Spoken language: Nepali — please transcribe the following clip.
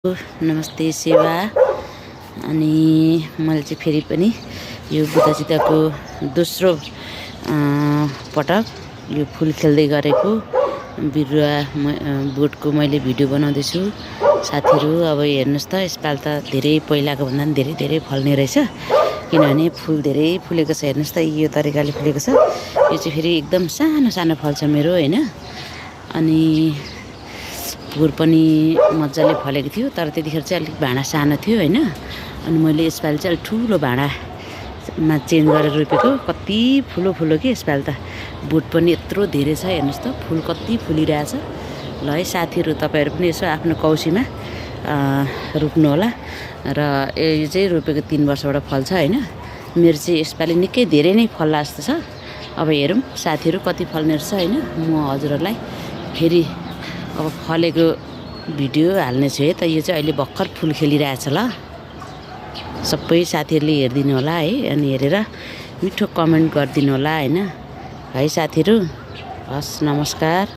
नमस्ते सेवा। अनि मैले चाहिँ फेरि पनि यो बुद्ध दोस्रो पटक यो फुल खेल्दै गरेको बिरुवा बोटको मैले भिडियो बनाउँदैछु साथीहरू। अब हेर्नुस् त यसपालि त धेरै पहिलाको भन्दा पनि धेरै फल्ने रहेछ, किनभने फुल धेरै फुलेको छ। हेर्नुस् त यो तरिकाले फुलेको छ। यो चाहिँ फेरि एकदम सानो फल्छ मेरो हैन। अनि फुल पनि मजाले फलेको थियो, तर त्यतिखेर चाहिँ अलिक भाँडा सानो थियो हैन। अनि मैले यसपालि चाहिँ अलिक ठुलो भाँडामा चेन्ज गरेर रोपेको। कति फुलो कि यसपालि त बोट पनि यत्रो धेरै छ। हेर्नुस् त फुल कति फुलिरहेछ। ल है साथीहरू, तपाईहरु पनि यसो आफ्नो कौसीमा रोप्नु होला। र यो चाहिँ रोपेको 3 वर्षबाट फल्छ हैन। मेरो चाहिँ यसपालि निकै धेरै नै फल्ला जस्तो छ। अब हेरौँ साथीहरू कति फल्ने रहेछ हैन। म हजुरहरुलाई फेरि अब फलेको भिडियो हाल्ने छु है त। यो चाहिँ अहिले भर्खर फुल खेलिरहेछ ल। सबै साथीहरूले हेरिदिनु होला है। अनि हेरेर मिठो कमेन्ट गरिदिनु होला हैन। है साथीहरू, हस् नमस्कार।